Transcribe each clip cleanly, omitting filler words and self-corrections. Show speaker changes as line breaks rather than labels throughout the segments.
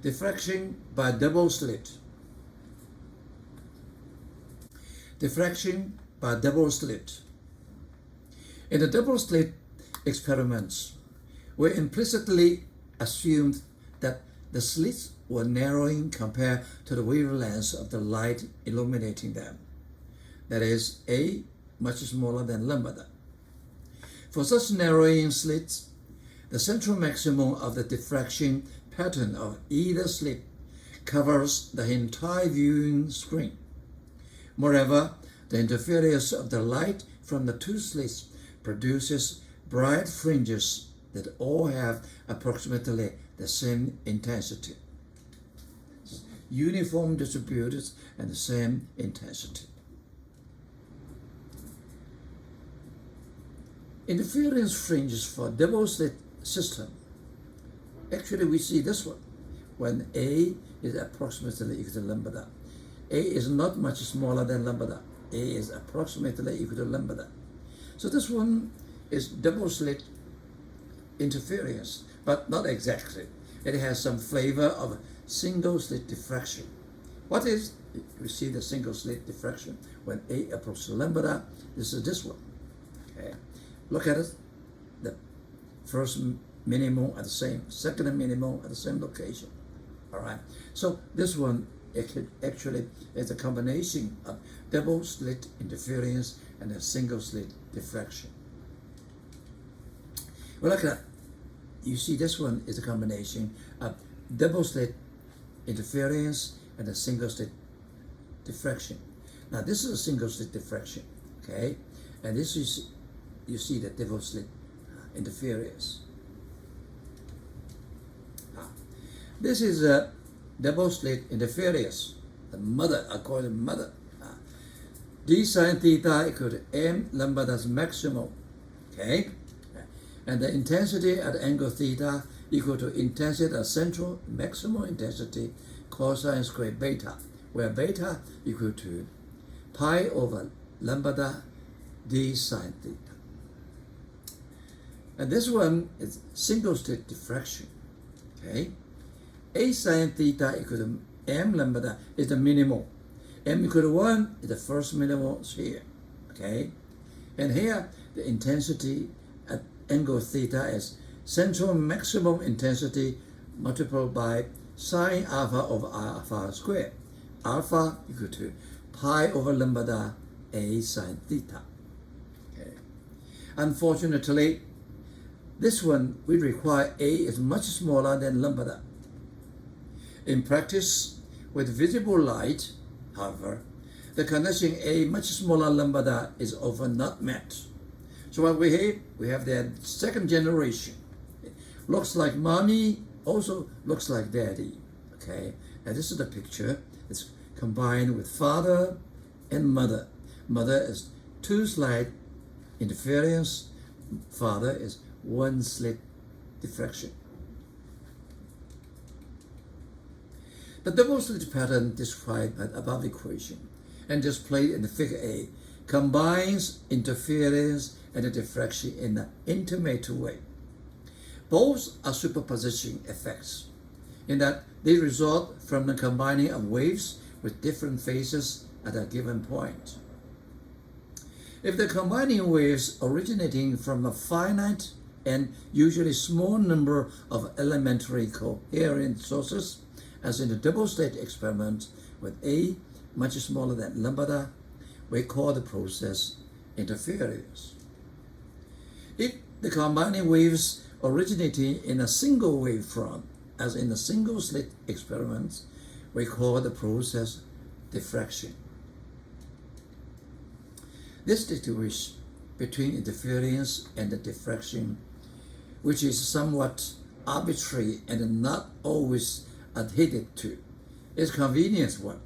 Diffraction by double slit. Diffraction by double slit. In the double slit experiments, we implicitly assumed that the slits were narrowing compared to the wavelengths of the light illuminating them. That is, A much smaller than lambda. For such narrowing slits, the central maximum of the diffraction pattern of either slit covers the entire viewing screen. Moreover, the interference of the light from the two slits produces bright fringes that all have approximately the same intensity, uniform distributed and the same intensity. Interference fringes for double slit system. Actually, we see this one when A is approximately equal to lambda. A is not much smaller than lambda. A is approximately equal to lambda. So this one is double slit interference, but not exactly. It has some flavor of single slit diffraction. What is, we see the single slit diffraction when A approaches lambda. This is this one. Okay. Look at it. The first minimum at the same, second minimum at the same location. All right. So this one actually is a combination of double slit interference and a single slit diffraction. Well, look at that. You see this one is a combination of double slit interference and a single slit diffraction. Now this is a single slit diffraction, okay? And this is, you see the double slit interference. This is a double slit interference, the mother, I call it mother. D sine theta equal to m lambda's maximum, okay? And the intensity at angle theta equal to intensity at central maximum intensity cosine squared beta, where beta equal to pi over lambda d sine theta. And this one is single slit diffraction, okay? A sine theta equal to m lambda is the minimum. M equal to 1 is the first minimum here, okay? And here, the intensity at angle theta is central maximum intensity multiplied by sine alpha over alpha squared. Alpha equal to pi over lambda A sine theta. Okay. Unfortunately, this one we require A is much smaller than lambda. In practice, with visible light, however, the condition A much smaller lambda is often not met. So what we have the second generation. It looks like mommy, also looks like daddy. Okay, and this is the picture. It's combined with father and mother. Mother is two slit interference. Father is one slit diffraction. The double slit pattern described by the above equation and displayed in the figure A combines interference and diffraction in an intimate way. Both are superposition effects in that they result from the combining of waves with different phases at a given point. If the combining waves originating from a finite and usually small number of elementary coherent sources, as in the double slit experiment with A much smaller than lambda, we call the process interference. If the combining waves originating in a single wavefront, as in the single slit experiment, we call the process diffraction. This distinguish between interference and the diffraction, which is somewhat arbitrary and not always adhered to, is convenience one,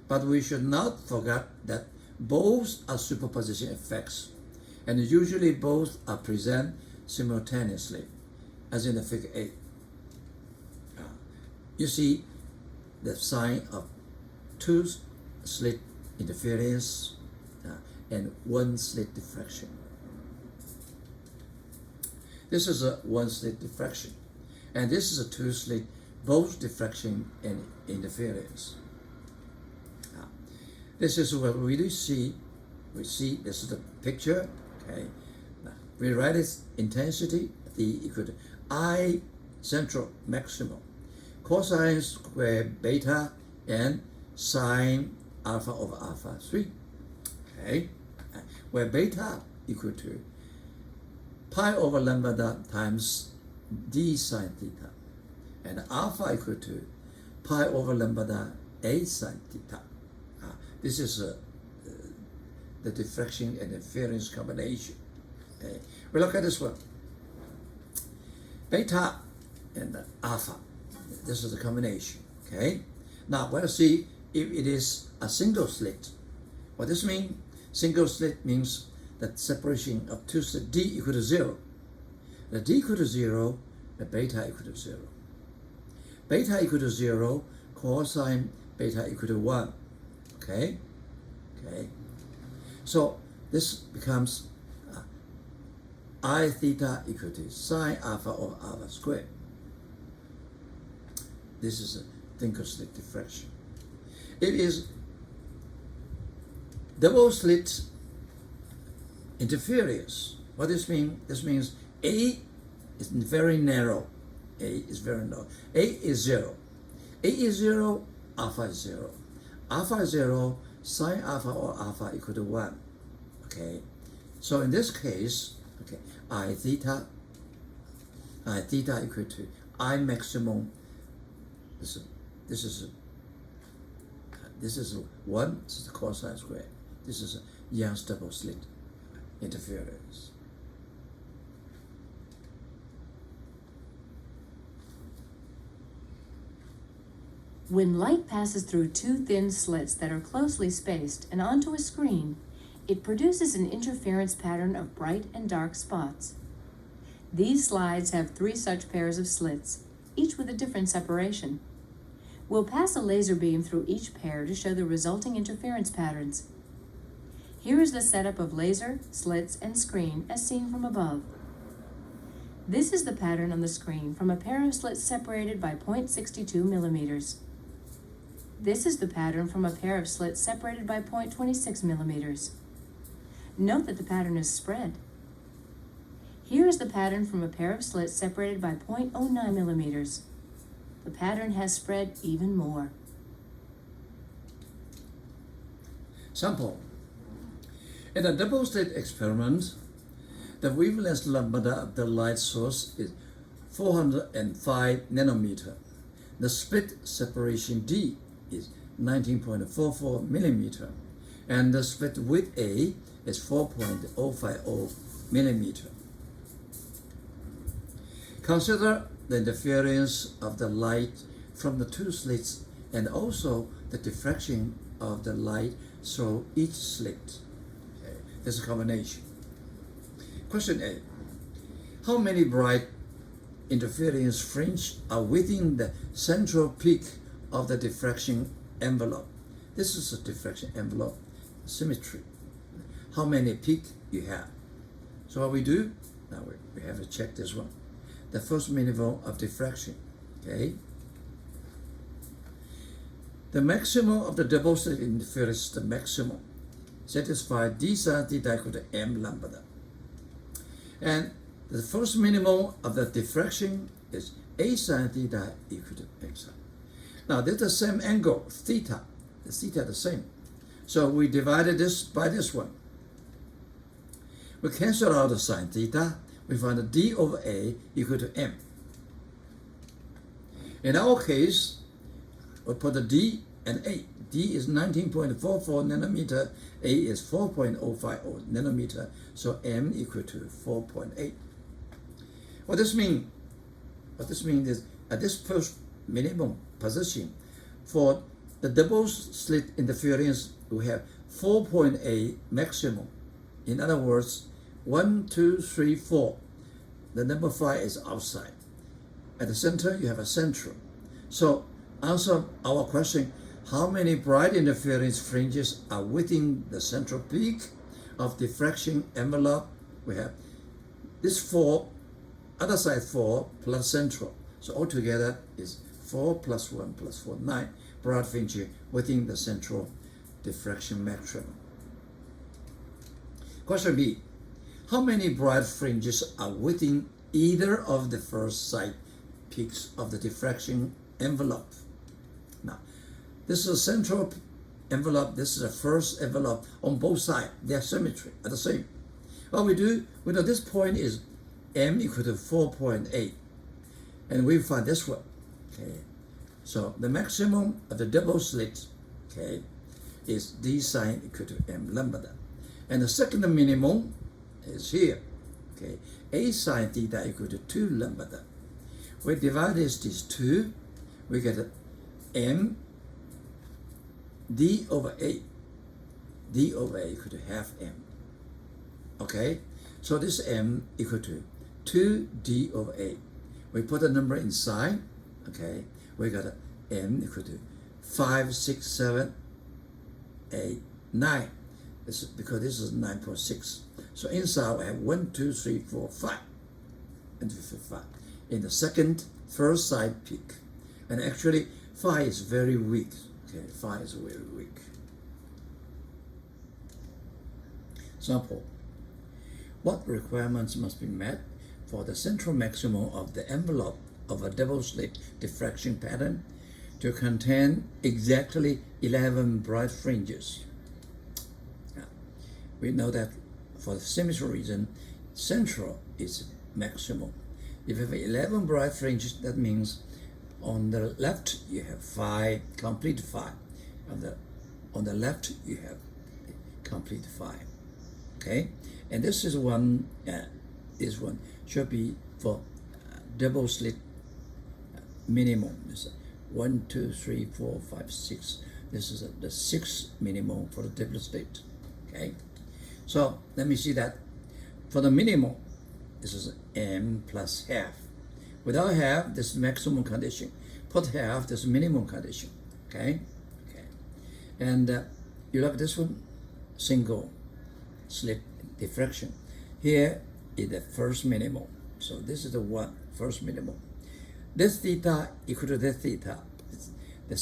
but we should not forget that both are superposition effects, and usually both are present simultaneously, as in the figure 8. You see the sign of two slit interference and one slit diffraction. This is a one slit diffraction, and this is a two slit both diffraction and interference. This is what we do see. We see this is the picture. Okay, now, we write its intensity D equal to I central maximum cosine square beta and sine alpha over alpha 3. Okay, where beta equal to pi over lambda times d sine theta, and alpha equal to pi over lambda a sine theta. This is the diffraction and interference combination. Okay, we look at this one. Beta and alpha. This is the combination. Okay. Now let's see if it is a single slit. What does this mean? Single slit means that separation of two slits d equal to 0. The d equal to 0, the beta equal to 0. Beta equal to 0, cosine beta equal to 1. Okay. So this becomes I theta equal to sine alpha over alpha squared. This is a single slit diffraction. It is double slit interference. What does this mean? This means A is very narrow. A is very narrow. A is 0. A is 0, alpha is 0. Alpha is 0, sine alpha or alpha equal to 1. Okay. So in this case, okay, I theta equal to I maximum. This is 1. This is the cosine square. This is Young's double slit interference.
When light passes through two thin slits that are closely spaced and onto a screen, it produces an interference pattern of bright and dark spots. These slides have 3 such pairs of slits, each with a different separation. We'll pass a laser beam through each pair to show the resulting interference patterns. Here is the setup of laser, slits, and screen as seen from above. This is the pattern on the screen from a pair of slits separated by 0.62 millimeters. This is the pattern from a pair of slits separated by 0.26 millimeters. Note that the pattern is spread. Here is the pattern from a pair of slits separated by 0.09 millimeters. The pattern has spread even more.
Sample. In a double slit experiment, the wavelength lambda of the light source is 405 nanometer. The split separation D is 19.44 millimeter, and the split width A is 4.050 millimeter. Consider the interference of the light from the two slits and also the diffraction of the light through each slit. Okay. This is a combination. Question A. How many bright interference fringes are within the central peak of the diffraction envelope? This is a diffraction envelope symmetry. How many peaks you have? So what we do, now we have to check this one. The first minimum of diffraction, okay? The maximum of the double slit interference, the maximum, satisfy d sine theta equal to m lambda. And the first minimum of the diffraction is a sine theta equal to x sine. Now there's the same angle, theta. The theta the same. So we divided this by this one. We cancel out the sine theta. We find that d over a equal to m. In our case, we put the d and a. D is 19.44 nanometer, a is 4.050 nanometer, so m equal to 4.8. What this means? What this means is at this first minimum position, for the double slit interference, we have 4.8 maximum. In other words, 1, 2, 3, 4. The number 5 is outside. At the center, you have a central. So answer our question, how many bright interference fringes are within the central peak of diffraction envelope? We have this 4, other side 4 plus central. So altogether is 4 plus 1 plus 4, 9 broad fringes within the central diffraction maximum. Question B. How many broad fringes are within either of the first side peaks of the diffraction envelope? Now, this is a central envelope, this is the first envelope on both sides. They are symmetry, are the same. What we do, we know this point is m equal to 4.8. And we find this one. Okay. So the maximum of the double slit, okay, is d sine equal to m lambda. And the second minimum is here. Okay. A sine theta equal to 2 lambda. We divide these two, we get m d over a. D over a equal to half m. Okay? So this m equal to 2d over a. We put a number inside, okay? We got m equal to 5, 6, 7, 8, 9. This is because this is 9.6. So inside we have 1, 2, 3, 4, 5. And 5. In the first side peak. And actually 5 is very weak. Okay, 5 is very weak. Example. What requirements must be met for the central maximum of the envelope of a double slit diffraction pattern to contain exactly 11 bright fringes? We know that for the symmetry reason, central is maximum. If you have 11 bright fringes, that means on the left you have 5, complete 5. On the left you have complete 5. Okay, and this is one. This one should be for double slit minimum. This is 1, 2, 3, 4, 5, 6. This is the 6th minimum for the double slit. Okay, so let me see that. For the minimum, this is m plus half. Without half, this is maximum condition. Put half, this is minimum condition. Okay, okay, and you look at this one, single slit diffraction. Here is the first minimum. So this is the first minimum. This theta equal to this theta. It's the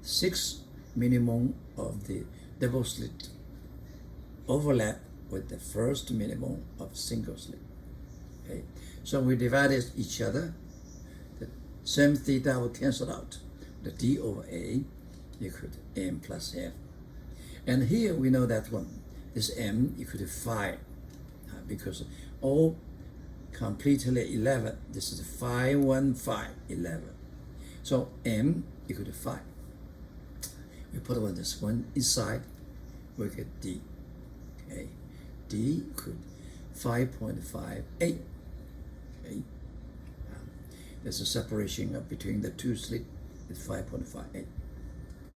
sixth minimum of the double slit overlap with the first minimum of single slit. Okay, so we divided each other. The same theta will cancel out. The d over a equal to m plus half. And here we know that one, this m equal to 5, because all completely 11. This is 5, 1, 5, 11. So m equal to 5. We put this one inside, we get d. Okay, d equal 5.58. Okay, there's a separation between the two slits. It's 5.58.